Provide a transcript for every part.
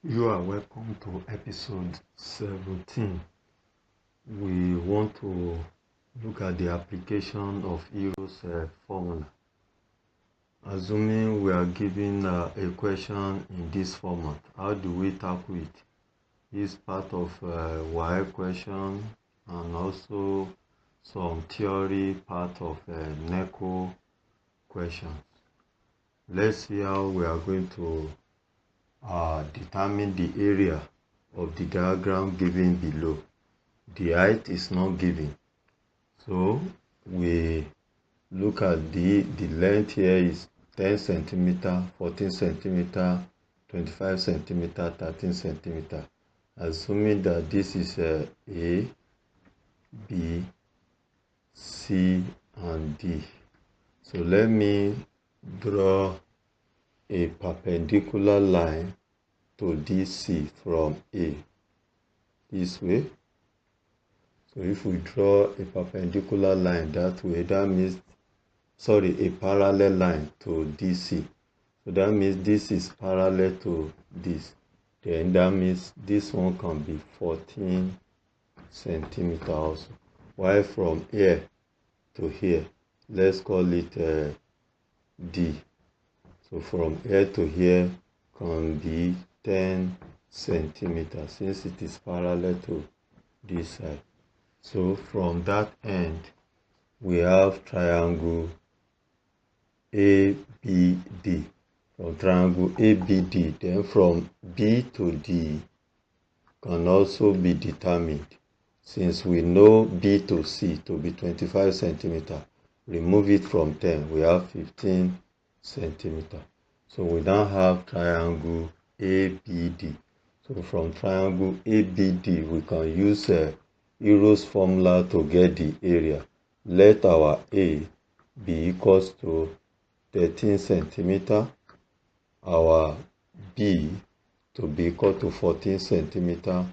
You are welcome to episode 17. We want to look at the application of Euro's formula. Assuming we are given a question in this format, how do we tackle it? This is part of why question and also some theory part of NECO questions. Let's see how we are going to determine the area of the diagram given below. The height is not given, so we look at the length here is 10 centimeter, 14 centimeter, 25 centimeter, 13 centimeter. Assuming that this is A, B, C, and D. So let me draw a perpendicular line to DC from A this way. So if we draw a perpendicular line that way, that means, a parallel line to DC. So that means this is parallel to this. Then that means this one can be 14 centimeter also. While from here to here, let's call it D. So from here to here can be 10 centimeters since it is parallel to this side. So from that end, we have triangle ABD. From triangle ABD, then from B to D can also be determined. Since we know B to C to be 25 centimeters, remove it from 10, we have 15 centimeters. So we now have triangle ABD. So from triangle ABD, we can use Euro's formula to get the area. Let our A be equals to 13 centimeter, our B to be equal to 14 centimeter,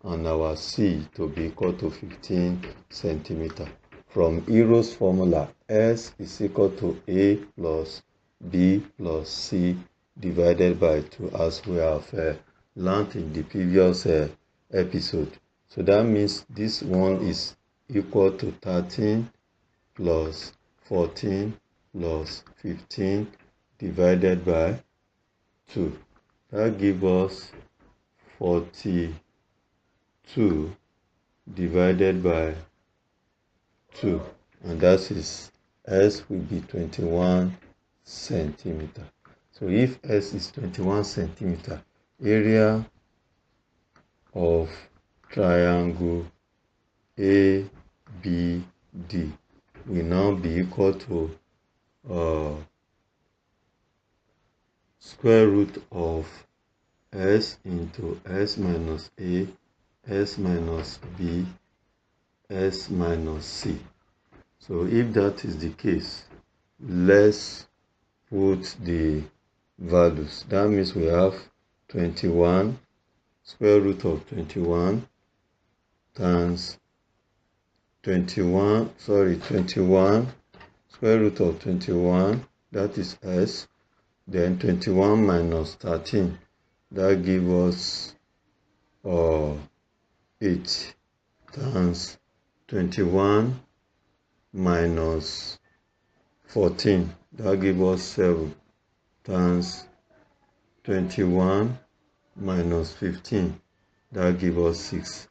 and our C to be equal to 15 centimeter. From Euro's formula, S is equal to A plus B plus C divided by 2, as we have learned in the previous episode. So that means this one is equal to 13 plus 14 plus 15 divided by 2. That gives us 42 divided by 2. And that is S will be 21 centimeter. So if S is 21 centimeter, area of triangle ABD will now be equal to square root of S into S minus A, S minus B, S minus C. So if that is the case, let's put the values. That means we have 21, square root of 21 times 21, square root of 21, that is S, then 21 minus 13, that gives us 8, times 21 minus 14, that gives us 7, times 21 minus 15, that gives us 6.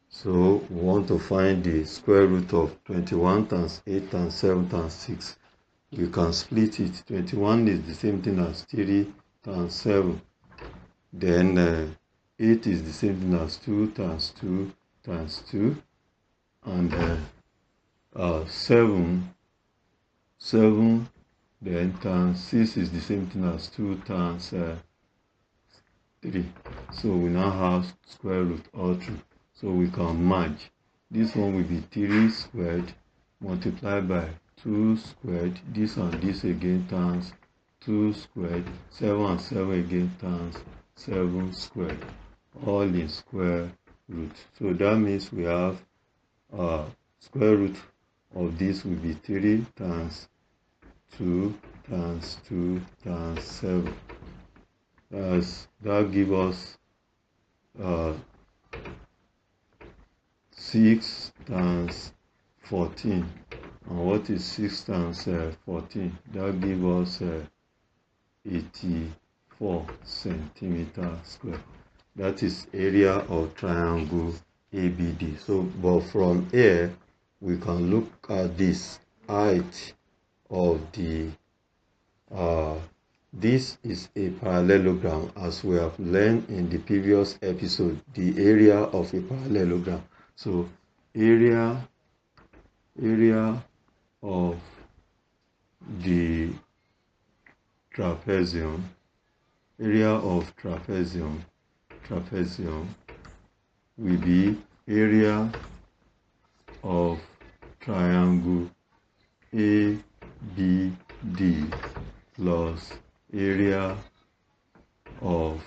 So we want to find the square root of 21 times 8 times 7 times 6. You can split it. 21 is the same thing as 3 times 7. Then 8 is the same thing as 2 times 2 times 2. And 7 then times 6 is the same thing as 2 times 3. So we now have square root all through. So we can merge. This one will be 3 squared multiplied by 2 squared. This and this again times 2 squared. 7 and 7 again times 7 squared. All in square root. So that means we have square root of this will be 3 times 2 times 2 times 7. That gives us uh, 6 times 14. And what is 6 times 14? That gives us 84 centimeter square. That is area of triangle ABD. So, but from here, we can look at this height of the this is a parallelogram, as we have learned in the previous episode, the area of a parallelogram. So area of the trapezium, trapezium will be area of triangle ABD plus area of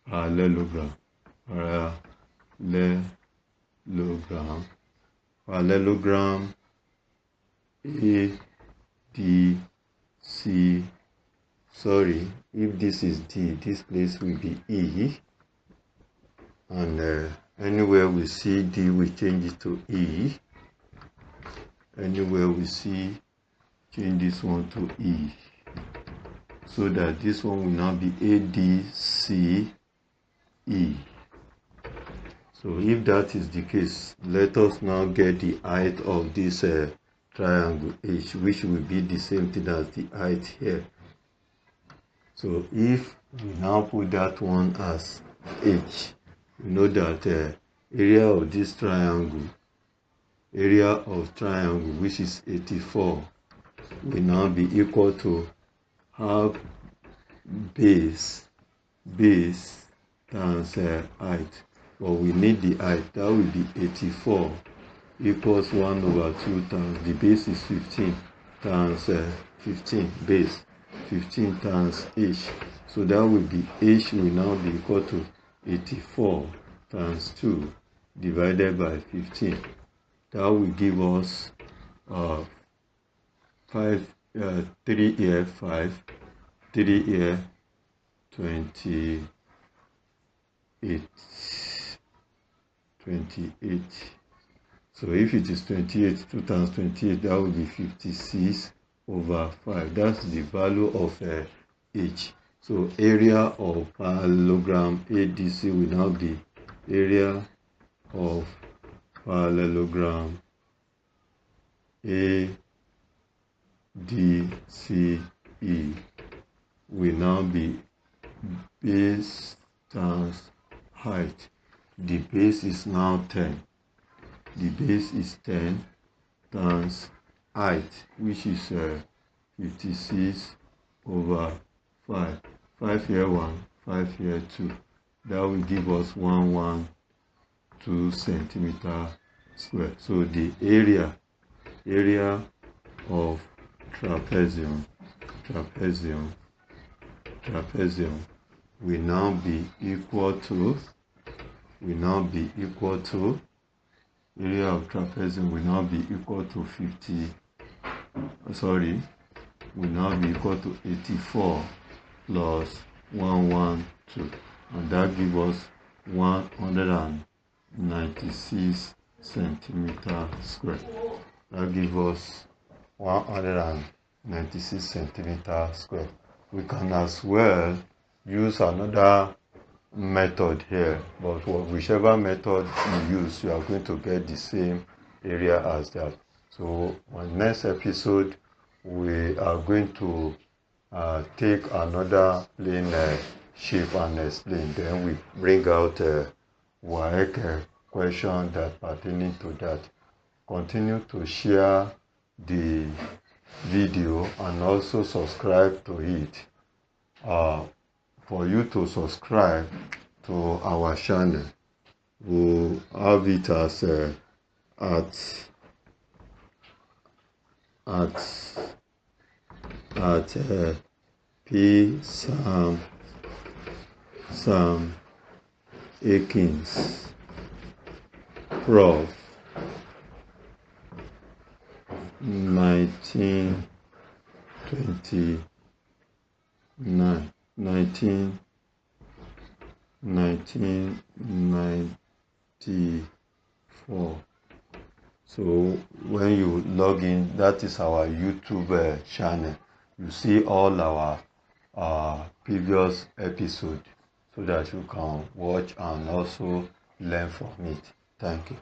parallelogram. Parallelogram ADC. Sorry, if this is D, this place will be E, and anywhere we see D, we change it to E. Anywhere we see, change this one to E, so that this one will now be ADCE. So if that is the case, let us now get the height of this triangle H, which will be the same thing as the height here. So if we now put that one as H, we know that area of this triangle, which is 84, will now be equal to half base times height. But we need the height. That will be 84 equals 1 over 2 times the base is 15 times 15 base 15 times h. So that will be h will now be equal to 84 times 2 divided by 15. That will give us 3 here 5, 3 here 28. So if it is 28, 2 times 28, that will be 56 over 5. That's the value of h. So area of parallelogram ADC will now be area of parallelogram ADCE will now be base times height. The base is now 10. The base is 10 times height, which is 56 over 5. 5 here 1, 5 here 2. That will give us 112 centimeter square. So the area of trapezium will now be equal to area of trapezium will now be equal to 84 plus 112, and that gives us 196 centimeter square. That gives us 196 centimeter square. We can as well use another method here, but whichever method you use, you are going to get the same area as that. So on next episode, we are going to take another plane shape and explain. Then we bring out a question that pertaining to that. Continue to share the video and also subscribe to it. For you to subscribe to our channel, we'll have it as at P. Sam Akins, Prof. 1929. 1994. So when you log in, that is our YouTube channel. You see all our previous episode so that you can watch and also learn from it. Thank you.